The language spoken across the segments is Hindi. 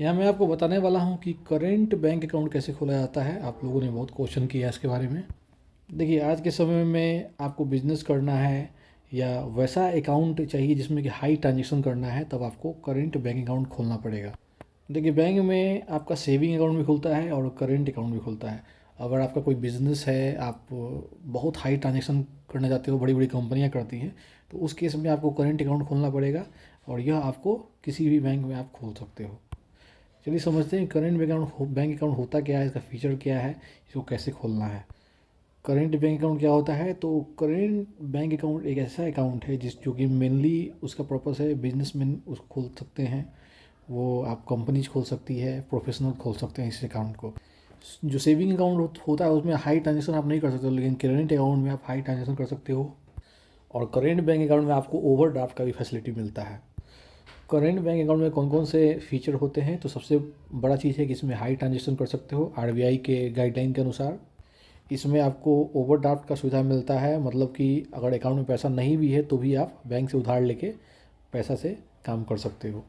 यहाँ मैं आपको बताने वाला हूँ कि करेंट बैंक अकाउंट कैसे खोला जाता है। आप लोगों ने बहुत क्वेश्चन किया इसके बारे में। देखिए, आज के समय में आपको बिजनेस करना है या वैसा अकाउंट चाहिए जिसमें कि हाई ट्रांजेक्शन करना है, तब आपको करेंट बैंक अकाउंट खोलना पड़ेगा। देखिए, बैंक में आपका सेविंग अकाउंट भी खुलता है और करेंट अकाउंट भी खुलता है। अगर आपका कोई बिज़नेस है, आप बहुत हाई ट्रांजेक्शन करना चाहते हो, बड़ी बड़ी कंपनियां करती हैं, तो उस केस में आपको करेंट अकाउंट खोलना पड़ेगा और यह आपको किसी भी बैंक में आप खोल सकते हो। चलिए समझते हैं करेंट बैंक अकाउंट होता क्या है, इसका फीचर क्या है, इसको कैसे खोलना है। करेंट बैंक अकाउंट क्या होता है? तो करेंट बैंक अकाउंट एक ऐसा अकाउंट है जो कि मेनली उसका पर्पस है बिजनेसमैन उसको खोल सकते हैं। वो आप कंपनीज खोल सकती है, प्रोफेशनल खोल सकते हैं इस अकाउंट को। जो सेविंग अकाउंट होता है उसमें हाई ट्रांजेक्शन आप नहीं कर सकते हो, लेकिन करेंट अकाउंट में आप हाई ट्रांजेक्शन कर सकते हो। और करेंट बैंक अकाउंट में आपको ओवरड्राफ्ट का भी फैसिलिटी मिलता है। करेंट बैंक अकाउंट में कौन कौन से फीचर होते हैं? तो सबसे बड़ा चीज़ है कि इसमें हाई ट्रांजेक्शन कर सकते हो आरबीआई के गाइडलाइन के अनुसार। इसमें आपको ओवरड्राफ्ट का सुविधा मिलता है, मतलब कि अगर अकाउंट में पैसा नहीं भी है तो भी आप बैंक से उधार लेके पैसा से काम कर सकते हो।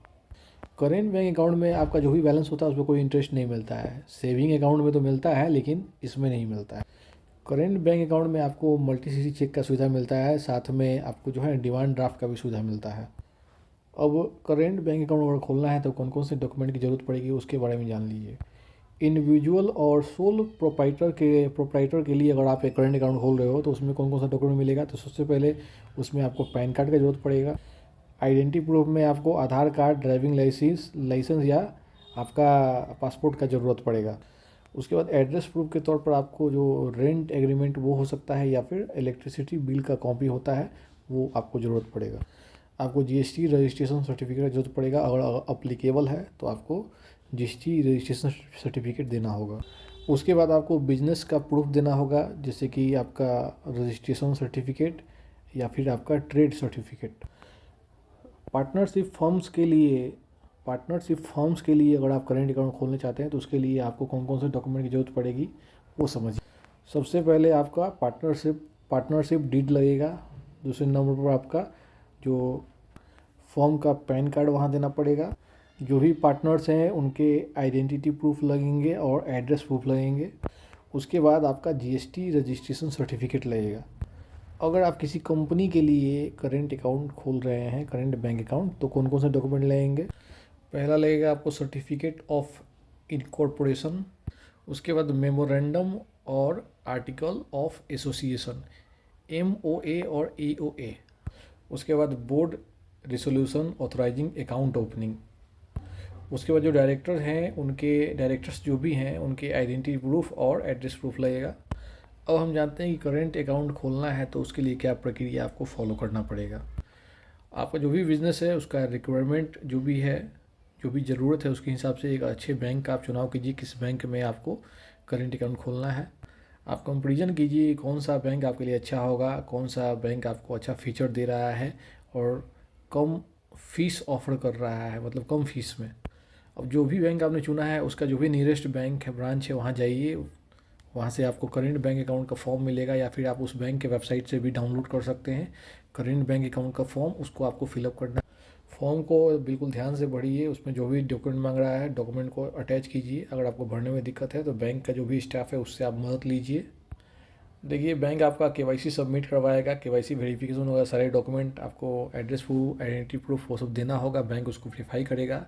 करेंट बैंक अकाउंट में आपका जो भी बैलेंस होता है उसमें कोई इंटरेस्ट नहीं मिलता है। सेविंग अकाउंट में तो मिलता है, लेकिन इसमें नहीं मिलता है। करेंट बैंक अकाउंट में आपको मल्टी सीसी चेक का सुविधा मिलता है, साथ में आपको जो है डिमांड ड्राफ्ट का भी सुविधा मिलता है। अब करेंट बैंक अकाउंट अगर खोलना है तो कौन कौन से डॉक्यूमेंट की ज़रूरत पड़ेगी उसके बारे में जान लीजिए। इंडिविजुअल और सोल प्रोप्राइटर के लिए अगर आप एक करेंट अकाउंट खोल रहे हो तो उसमें कौन कौन सा डॉक्यूमेंट मिलेगा? तो सबसे पहले उसमें आपको पैन कार्ड का ज़रूरत पड़ेगा। आइडेंटिटी प्रूफ में आपको आधार कार्ड, ड्राइविंग लाइसेंस या आपका पासपोर्ट का ज़रूरत पड़ेगा। उसके बाद एड्रेस प्रूफ के तौर पर आपको जो रेंट एग्रीमेंट वो हो सकता है, या फिर इलेक्ट्रिसिटी बिल का कॉपी होता है वो आपको ज़रूरत पड़ेगा। आपको जीएसटी रजिस्ट्रेशन सर्टिफिकेट की ज़रूरत पड़ेगा। अगर अप्लीकेबल है तो आपको जीएसटी रजिस्ट्रेशन सर्टिफिकेट देना होगा। उसके बाद आपको बिजनेस का प्रूफ देना होगा, जैसे कि आपका रजिस्ट्रेशन सर्टिफिकेट या फिर आपका ट्रेड सर्टिफिकेट। पार्टनरशिप फर्म्स के लिए अगर आप करेंट अकाउंट खोलना चाहते हैं तो उसके लिए आपको कौन कौन से डॉक्यूमेंट की ज़रूरत पड़ेगी वो समझिए। सबसे पहले आपका पार्टनरशिप डीड लगेगा। दूसरे नंबर पर आपका जो फॉर्म का पैन कार्ड वहाँ देना पड़ेगा। जो भी पार्टनर्स हैं उनके आइडेंटिटी प्रूफ लगेंगे और एड्रेस प्रूफ लगेंगे। उसके बाद आपका जीएसटी रजिस्ट्रेशन सर्टिफिकेट लगेगा। अगर आप किसी कंपनी के लिए करेंट अकाउंट खोल रहे हैं, करेंट बैंक अकाउंट, तो कौन कौन से डॉक्यूमेंट लगेंगे? पहला लगेगा आपको सर्टिफिकेट ऑफ इनकॉर्पोरेशन। उसके बाद मेमोरेंडम और आर्टिकल ऑफ एसोसिएशन, MOA और AOA। उसके बाद board resolution authorising account opening. उसके बाद जो डायरेक्टर्स जो भी हैं उनके आइडेंटिटी प्रूफ और एड्रेस प्रूफ लगेगा। अब हम जानते हैं कि करेंट अकाउंट खोलना है तो उसके लिए क्या प्रक्रिया आपको फॉलो करना पड़ेगा। आपका जो भी बिज़नेस है उसका रिक्वायरमेंट जो भी है, जो भी ज़रूरत है, उसके हिसाब से एक अच्छे बैंक का आप चुनाव कीजिए, किस बैंक में आपको करेंट अकाउंट खोलना है। आप कंपेरिजन कीजिए कौन सा बैंक आपके लिए अच्छा होगा, कौन सा बैंक आपको अच्छा फीचर दे रहा है और कम फीस ऑफ़र कर रहा है, मतलब कम फीस में। अब जो भी बैंक आपने चुना है उसका जो भी नियरेस्ट बैंक है, ब्रांच है, वहाँ जाइए। वहाँ से आपको करेंट बैंक अकाउंट का फॉर्म मिलेगा, या फिर आप उस बैंक के वेबसाइट से भी डाउनलोड कर सकते हैं करेंट बैंक अकाउंट का फॉर्म। उसको आपको फिलअप करना है। फॉर्म को बिल्कुल ध्यान से पढ़िए, उसमें जो भी डॉक्यूमेंट मांग रहा है डॉक्यूमेंट को अटैच कीजिए। अगर आपको भरने में दिक्कत है तो बैंक का जो भी स्टाफ है उससे आप मदद लीजिए। देखिए, बैंक आपका केवाईसी सबमिट करवाएगा, केवाईसी वेरिफिकेशन होगा, सारे डॉक्यूमेंट आपको एड्रेस प्रूफ, आइडेंटिटी प्रूफ वो सब देना होगा। बैंक उसको वेरीफाई करेगा।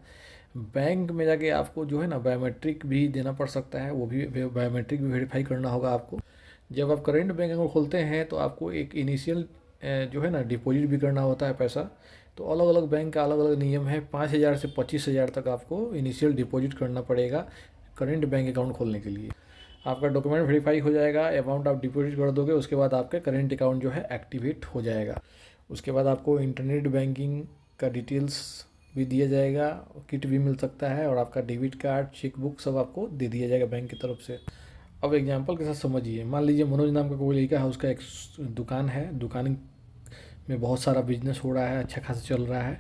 बैंक में जाके आपको जो है ना बायोमेट्रिक भी देना पड़ सकता है, वो भी बायोमेट्रिक भी वेरीफाई करना होगा आपको। जब आप करेंट बैंक अकाउंट खोलते हैं तो आपको एक इनिशियल जो है ना डिपॉजिट भी करना होता है पैसा। तो अलग अलग बैंक का अलग अलग नियम है। 5,000 से 25,000 तक आपको इनिशियल डिपॉजिट करना पड़ेगा करेंट बैंक अकाउंट खोलने के लिए। आपका डॉक्यूमेंट वेरीफाई हो जाएगा, अमाउंट आप डिपॉजिट कर दोगे, उसके बाद आपका करेंट अकाउंट जो है एक्टिवेट हो जाएगा। उसके बाद आपको इंटरनेट बैंकिंग का डिटेल्स भी दिया जाएगा, किट भी मिल सकता है, और आपका डेबिट कार्ड, चेक बुक सब आपको दे दिया जाएगा बैंक की तरफ से। अब एग्जांपल के साथ समझिए। मान लीजिए मनोज नाम का कोई लड़का है, उसका एक दुकान है, दुकान में बहुत सारा बिजनेस हो रहा है, अच्छा खासा चल रहा है।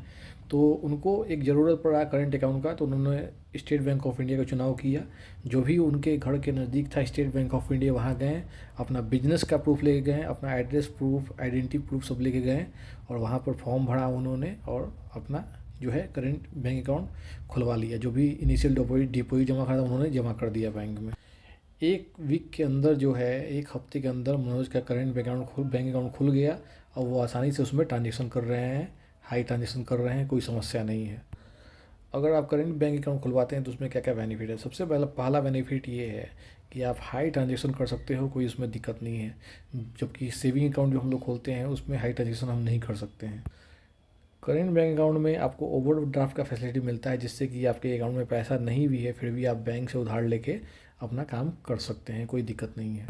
तो उनको एक ज़रूरत पड़ा करंट अकाउंट का, तो उन्होंने स्टेट बैंक ऑफ इंडिया का चुनाव किया। जो भी उनके घर के नज़दीक था स्टेट बैंक ऑफ इंडिया, वहाँ गए, अपना बिजनेस का प्रूफ लेके गए, अपना एड्रेस प्रूफ, आइडेंटिटी प्रूफ सब लेके गए, और वहाँ पर फॉर्म भरा उन्होंने और अपना जो है करेंट बैंक अकाउंट खुलवा लिया। जो भी इनिशियल डिपॉजिट जमा करा था उन्होंने जमा कर दिया बैंक में। एक वीक के अंदर जो है, एक हफ्ते के अंदर मनोज का करेंट बैंक अकाउंट खुल गया और वो आसानी से उसमें ट्रांजेक्शन कर रहे हैं, हाई ट्रांजेक्शन कर रहे हैं, कोई समस्या नहीं है। अगर आप करेंट बैंक अकाउंट खुलवाते हैं तो उसमें क्या क्या बेनिफिट है। सबसे पहला बेनिफिट ये है कि आप हाई ट्रांजेक्शन कर सकते हो, कोई उसमें दिक्कत नहीं है। जबकि सेविंग अकाउंट जो हम लोग खोलते हैं उसमें हाई ट्रांजेक्शन हम नहीं कर सकते हैं। करेंट बैंक अकाउंट में आपको ओवरड्राफ्ट का फैसिलिटी मिलता है, जिससे कि आपके अकाउंट में पैसा नहीं भी है फिर भी आप बैंक से उधार लेके अपना काम कर सकते हैं, कोई दिक्कत नहीं है।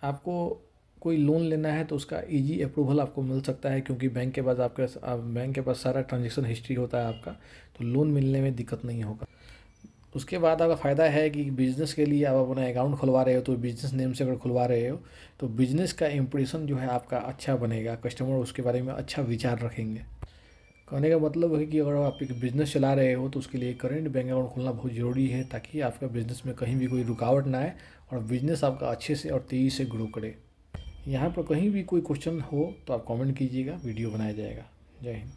आपको कोई लोन लेना है तो उसका इजी अप्रूवल आपको मिल सकता है, क्योंकि बैंक के पास सारा ट्रांजेक्शन हिस्ट्री होता है आपका, तो लोन मिलने में दिक्कत नहीं होगा। उसके बाद आपका फ़ायदा है कि बिज़नेस के लिए आप अपना अकाउंट खुलवा रहे हो तो बिज़नेस नेम से अगर खुलवा रहे हो तो बिज़नेस का इम्प्रेशन जो है आपका अच्छा बनेगा, कस्टमर उसके बारे में अच्छा विचार रखेंगे। कहने का मतलब है कि अगर आप एक बिज़नेस चला रहे हो तो उसके लिए करेंट बैंक अकाउंट खोलना बहुत ज़रूरी है, ताकि आपका बिज़नेस में कहीं भी कोई रुकावट ना आए और बिज़नेस आपका अच्छे से और तेज़ी से ग्रो करे। यहाँ पर कहीं भी कोई क्वेश्चन हो तो आप कमेंट कीजिएगा, वीडियो बनाया जाएगा। जय हिंद।